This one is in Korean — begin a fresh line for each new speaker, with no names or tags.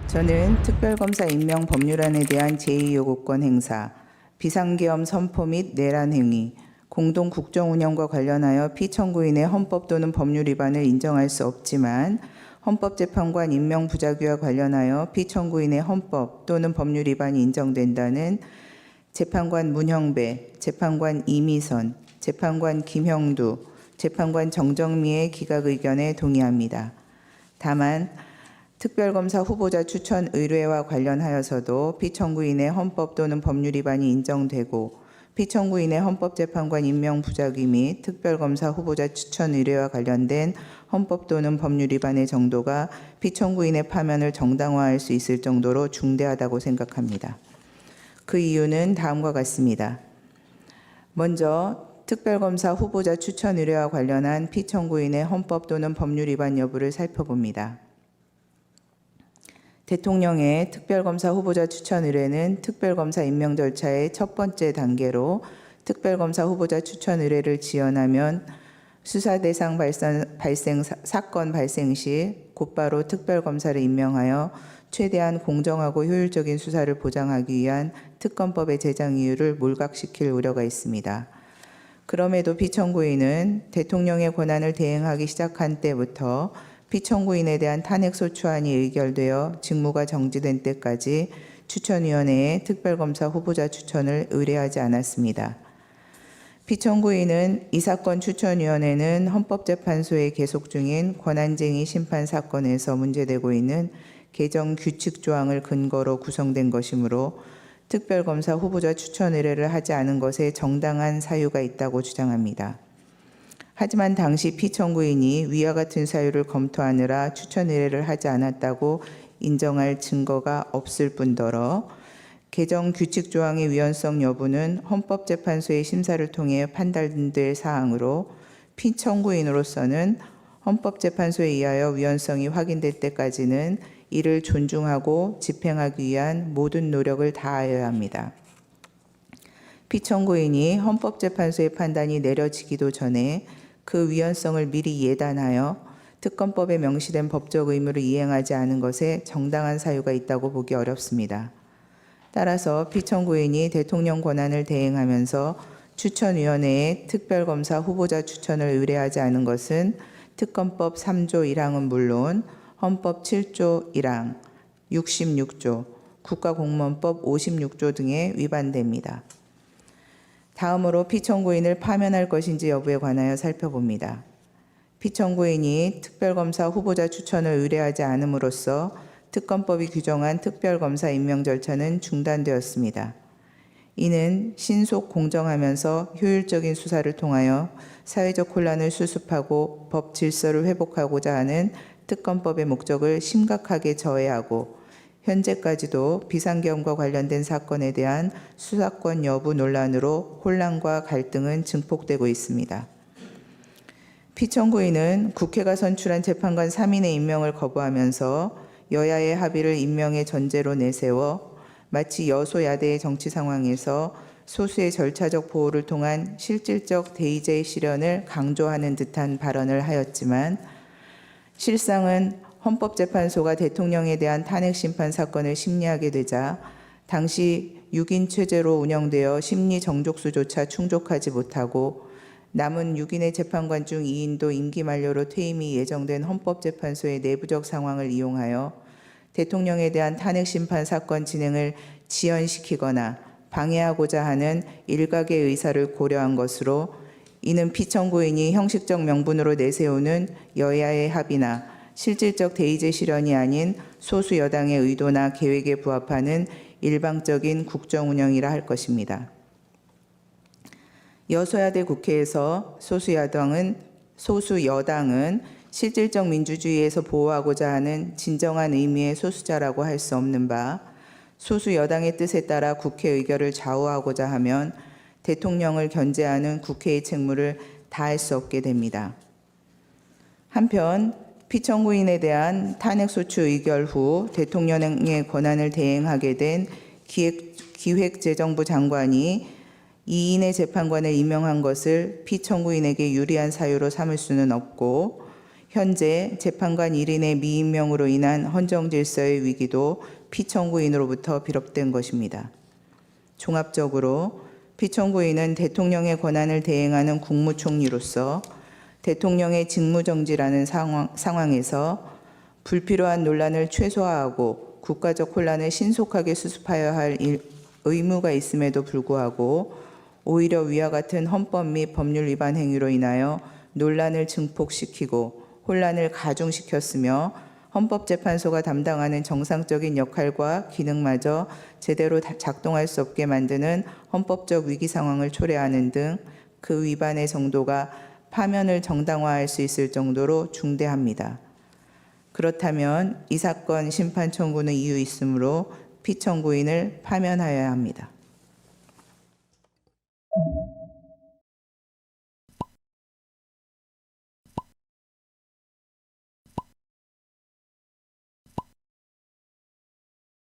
저는 특별검사 임명 법률안에 대한 제2요구권 행사, 비상계엄 선포 및 내란 행위, 공동 국정 운영과 관련하여 피청구인의 헌법 또는 법률 위반을 인정할 수 없지만 헌법재판관 임명 부작위와 관련하여 피청구인의 헌법 또는 법률 위반이 인정된다는 재판관 문형배, 재판관 이미선, 재판관 김형두, 재판관 정정미의 기각 의견에 동의합니다. 다만 특별검사 후보자 추천 의뢰와 관련하여서도 피청구인의 헌법 또는 법률 위반이 인정되고 피청구인의 헌법재판관 임명 부작위 및 특별검사 후보자 추천 의뢰와 관련된 헌법 또는 법률 위반의 정도가 피청구인의 파면을 정당화할 수 있을 정도로 중대하다고 생각합니다. 그 이유는 다음과 같습니다. 먼저 특별검사 후보자 추천 의뢰와 관련한 피청구인의 헌법 또는 법률 위반 여부를 살펴봅니다. 대통령의 특별검사 후보자 추천 의뢰는 특별검사 임명 절차의 첫 번째 단계로 특별검사 후보자 추천 의뢰를 지원하면 수사 대상 사건 발생 시 곧바로 특별검사를 임명하여 최대한 공정하고 효율적인 수사를 보장하기 위한 특검법의 제정 이유를 몰각시킬 우려가 있습니다. 그럼에도 피청구인은 대통령의 권한을 대행하기 시작한 때부터 피청구인에 대한 탄핵소추안이 의결되어 직무가 정지된 때까지 추천위원회에 특별검사 후보자 추천을 의뢰하지 않았습니다. 피청구인은 이 사건 추천위원회는 헌법재판소에 계속 중인 권한쟁의 심판 사건에서 문제되고 있는 개정 규칙 조항을 근거로 구성된 것이므로 특별검사 후보자 추천 의뢰를 하지 않은 것에 정당한 사유가 있다고 주장합니다. 하지만 당시 피청구인이 위와 같은 사유를 검토하느라 추천 의뢰를 하지 않았다고 인정할 증거가 없을 뿐더러 개정 규칙 조항의 위헌성 여부는 헌법재판소의 심사를 통해 판단될 사항으로 피청구인으로서는 헌법재판소에 의하여 위헌성이 확인될 때까지는 이를 존중하고 집행하기 위한 모든 노력을 다하여야 합니다. 피청구인이 헌법재판소의 판단이 내려지기도 전에 그 위헌성을 미리 예단하여 특검법에 명시된 법적 의무를 이행하지 않은 것에 정당한 사유가 있다고 보기 어렵습니다. 따라서 피청구인이 대통령 권한을 대행하면서 추천위원회에 특별검사 후보자 추천을 의뢰하지 않은 것은 특검법 3조 1항은 물론 헌법 7조 1항, 66조, 국가공무원법 56조 등에 위반됩니다. 다음으로 피청구인을 파면할 것인지 여부에 관하여 살펴봅니다. 피청구인이 특별검사 후보자 추천을 의뢰하지 않음으로써 특검법이 규정한 특별검사 임명 절차는 중단되었습니다. 이는 신속 공정하면서 효율적인 수사를 통하여 사회적 혼란을 수습하고 법 질서를 회복하고자 하는 특검법의 목적을 심각하게 저해하고 현재까지도 비상계엄과 관련된 사건에 대한 수사권 여부 논란으로 혼란과 갈등은 증폭되고 있습니다. 피청구인은 국회가 선출한 재판관 3인의 임명을 거부하면서 여야의 합의를 임명의 전제로 내세워 마치 여소야대의 정치 상황에서 소수의 절차적 보호를 통한 실질적 대의제의 실현을 강조하는 듯한 발언을 하였지만 실상은 헌법재판소가 대통령에 대한 탄핵심판 사건을 심리하게 되자 당시 6인 체제로 운영되어 심리 정족수조차 충족하지 못하고 남은 6인의 재판관 중 2인도 임기 만료로 퇴임이 예정된 헌법재판소의 내부적 상황을 이용하여 대통령에 대한 탄핵심판 사건 진행을 지연시키거나 방해하고자 하는 일각의 의사를 고려한 것으로 이는 피청구인이 형식적 명분으로 내세우는 여야의 합의나 실질적 대의제 실현이 아닌 소수 여당의 의도나 계획에 부합하는 일방적인 국정 운영이라 할 것입니다. 여소야대 국회에서 소수 여당은 실질적 민주주의에서 보호하고자 하는 진정한 의미의 소수자라고 할 수 없는 바 소수 여당의 뜻에 따라 국회 의결을 좌우하고자 하면 대통령을 견제하는 국회의 책무를 다할 수 없게 됩니다. 한편 피청구인에 대한 탄핵소추 의결 후 대통령의 권한을 대행하게 된 기획재정부 장관이 2인의 재판관을 임명한 것을 피청구인에게 유리한 사유로 삼을 수는 없고 현재 재판관 1인의 미임명으로 인한 헌정 질서의 위기도 피청구인으로부터 비롯된 것입니다. 종합적으로 피청구인은 대통령의 권한을 대행하는 국무총리로서 대통령의 직무정지라는 상황에서 불필요한 논란을 최소화하고 국가적 혼란을 신속하게 수습하여야 할 의무가 있음에도 불구하고 오히려 위와 같은 헌법 및 법률 위반 행위로 인하여 논란을 증폭시키고 혼란을 가중시켰으며 헌법재판소가 담당하는 정상적인 역할과 기능마저 제대로 작동할 수 없게 만드는 헌법적 위기 상황을 초래하는 등 그 위반의 정도가 파면을 정당화할 수 있을 정도로 중대합니다. 그렇다면 이 사건 심판 청구는 이유 있으므로 피청구인을 파면하여야 합니다.